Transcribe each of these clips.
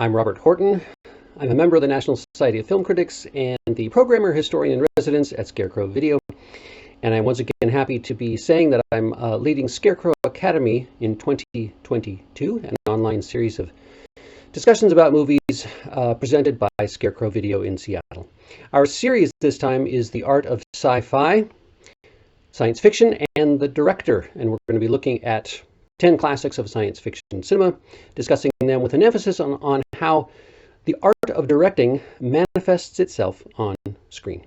I'm Robert Horton. I'm a member of the National Society of Film Critics and the Programmer Historian in Residence at Scarecrow Video. And I'm once again happy to be saying that I'm leading Scarecrow Academy in 2022, an online series of discussions about movies presented by Scarecrow Video in Seattle. Our series this time is The Art of Sci Fi, Science Fiction, and the Director. And we're going to be looking at 10 classics of science fiction cinema, discussing them with an emphasis on how the art of directing manifests itself on screen.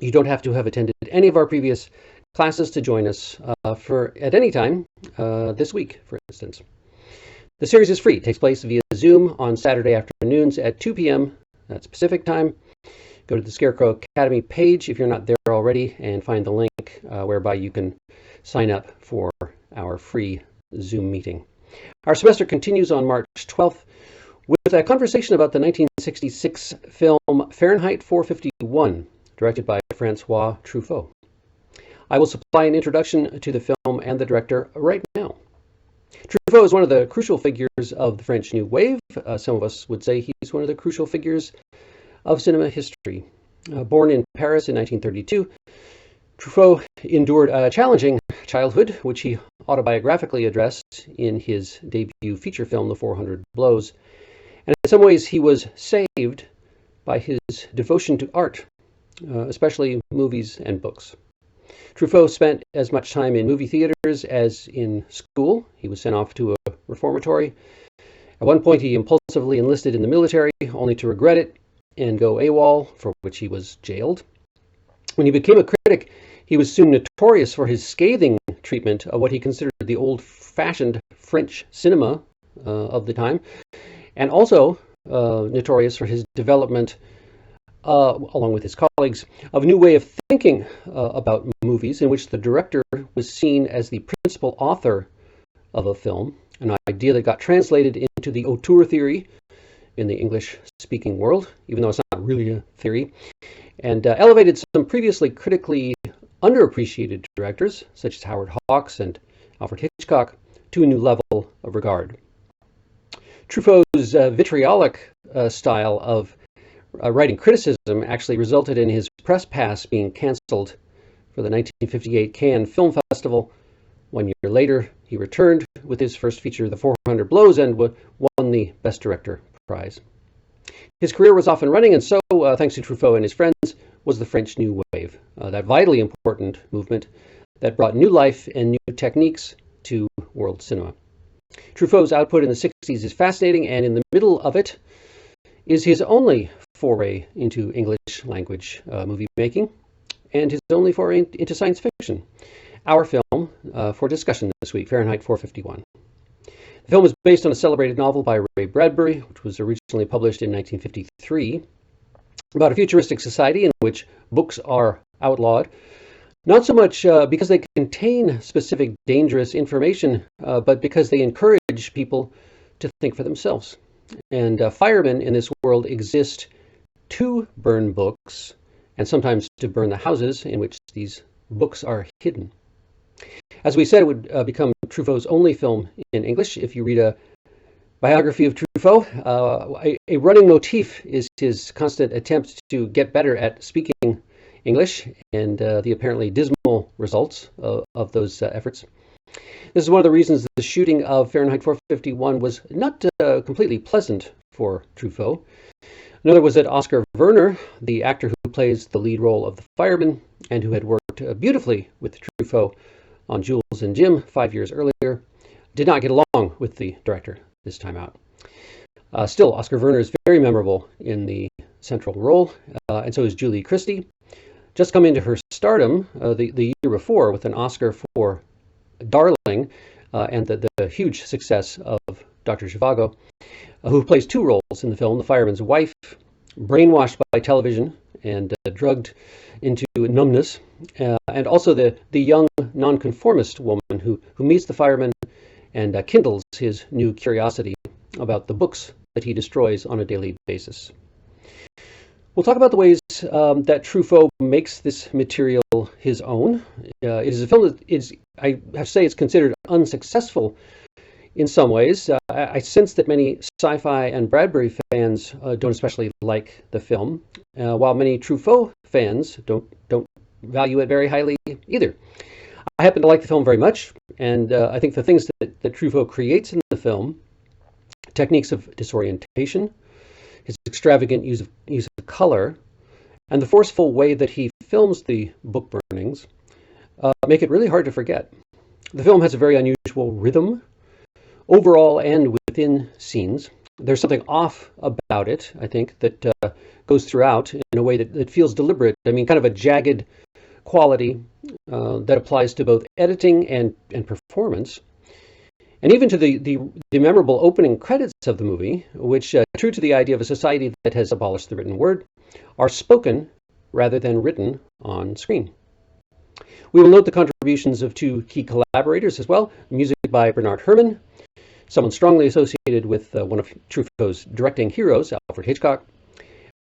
You don't have to have attended any of our previous classes to join us at any time this week, for instance. The series is free. It takes place via Zoom on Saturday afternoons at 2 p.m. That's Pacific time. Go to the Scarecrow Academy page if you're not there already and find the link whereby you can sign up for our free Zoom meeting. Our semester continues on March 12th with a conversation about the 1966 film Fahrenheit 451, directed by Francois Truffaut. I will supply an introduction to the film and the director right now. Truffaut is one of the crucial figures of the French New Wave. Some of us would say he's one of the crucial figures of cinema history. Born in Paris in 1932, Truffaut endured a challenging childhood, which he autobiographically addressed in his debut feature film, The 400 Blows. And in some ways, he was saved by his devotion to art, especially movies and books. Truffaut spent as much time in movie theaters as in school. He was sent off to a reformatory. At one point, he impulsively enlisted in the military, only to regret it and go AWOL, for which he was jailed. When he became a critic, he was soon notorious for his scathing treatment of what he considered the old-fashioned French cinema of the time, and also notorious for his development, along with his colleagues, of a new way of thinking about movies in which the director was seen as the principal author of a film, an idea that got translated into the auteur theory in the English-speaking world, even though it's not really a theory, and elevated some previously critically underappreciated directors, such as Howard Hawks and Alfred Hitchcock, to a new level of regard. Truffaut's vitriolic style of writing criticism actually resulted in his press pass being canceled for the 1958 Cannes Film Festival. 1 year later, he returned with his first feature, The 400 Blows, and won the Best Director prize. His career was off and running, and so, thanks to Truffaut and his friends, was the French New Wave, that vitally important movement that brought new life and new techniques to world cinema. Truffaut's output in the 60s is fascinating, and in the middle of it is his only foray into English language movie making, and his only foray into science fiction. Our film for discussion this week, Fahrenheit 451. The film is based on a celebrated novel by Ray Bradbury, which was originally published in 1953, about a futuristic society in which books are outlawed, not so much because they contain specific dangerous information, but because they encourage people to think for themselves. And firemen in this world exist to burn books, and sometimes to burn the houses in which these books are hidden. As we said, it would become Truffaut's only film in English. If you read a biography of Truffaut, a running motif is his constant attempt to get better at speaking English, and the apparently dismal results of those efforts. This is one of the reasons the shooting of Fahrenheit 451 was not completely pleasant for Truffaut. Another was that Oscar Werner, the actor who plays the lead role of the fireman, and who had worked beautifully with Truffaut on Jules and Jim 5 years earlier, did not get along with the director this time out. Still, Oscar Werner is very memorable in the central role, and so is Julie Christie. Just come into her stardom the year before with an Oscar for Darling and the huge success of Dr. Zhivago, who plays two roles in the film: the fireman's wife, brainwashed by television and drugged into numbness, and also the young nonconformist woman who meets the fireman and kindles his new curiosity about the books that he destroys on a daily basis. We'll talk about the ways that Truffaut makes this material his own. It is a film that is, I have to say, it's considered unsuccessful in some ways. I sense that many Sci-Fi and Bradbury fans don't especially like the film, while many Truffaut fans don't value it very highly either. I happen to like the film very much, and I think the things that Truffaut creates in the film, techniques of disorientation, his extravagant use of color, and the forceful way that he films the book burnings, make it really hard to forget. The film has a very unusual rhythm, overall and within scenes. There's something off about it, I think, that goes throughout in a way that feels deliberate. I mean, kind of a jagged quality that applies to both editing and performance. And even to the memorable opening credits of the movie, which, true to the idea of a society that has abolished the written word, are spoken rather than written on screen. We will note the contributions of two key collaborators as well, music by Bernard Herrmann, someone strongly associated with one of Truffaut's directing heroes, Alfred Hitchcock.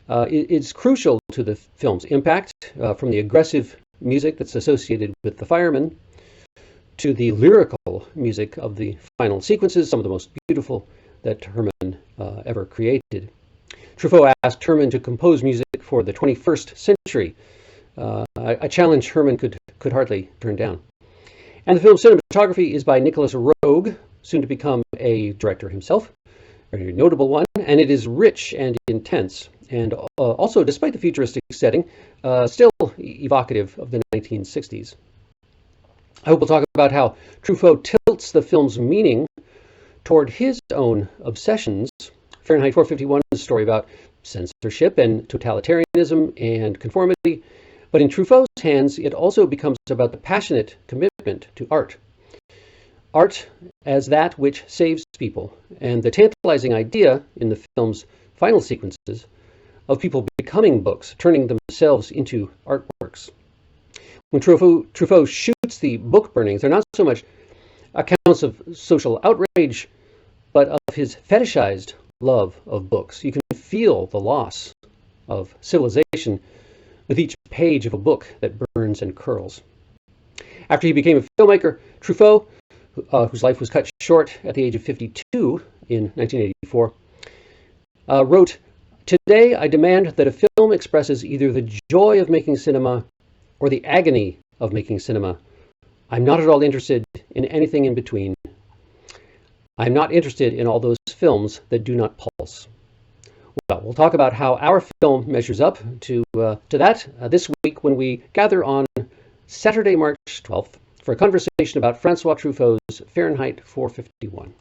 It's crucial to the film's impact, from the aggressive music that's associated with The Fireman to the lyrical music of the final sequences, some of the most beautiful that Herrmann ever created. Truffaut asked Herrmann to compose music for the 21st century, a challenge Herrmann could hardly turn down. And the film's cinematography is by Nicholas Roeg, soon to become a director himself, a very notable one, and it is rich and intense, and also, despite the futuristic setting, still evocative of the 1960s. I hope we'll talk about how Truffaut tilts the film's meaning toward his own obsessions. Fahrenheit 451 is a story about censorship and totalitarianism and conformity, but in Truffaut's hands, it also becomes about the passionate commitment to art. Art as that which saves people, and the tantalizing idea in the film's final sequences of people becoming books, turning themselves into artworks. When Truffaut shoots the book burnings, they're not so much accounts of social outrage, but of his fetishized love of books. You can feel the loss of civilization with each page of a book that burns and curls. After he became a filmmaker, Truffaut, whose life was cut short at the age of 52 in 1984, wrote, "Today I demand that a film expresses either the joy of making cinema or the agony of making cinema. I'm not at all interested in anything in between. I'm not interested in all those films that do not pulse." Well, we'll talk about how our film measures up to that this week when we gather on Saturday, March 12th, for a conversation about Francois Truffaut's Fahrenheit 451.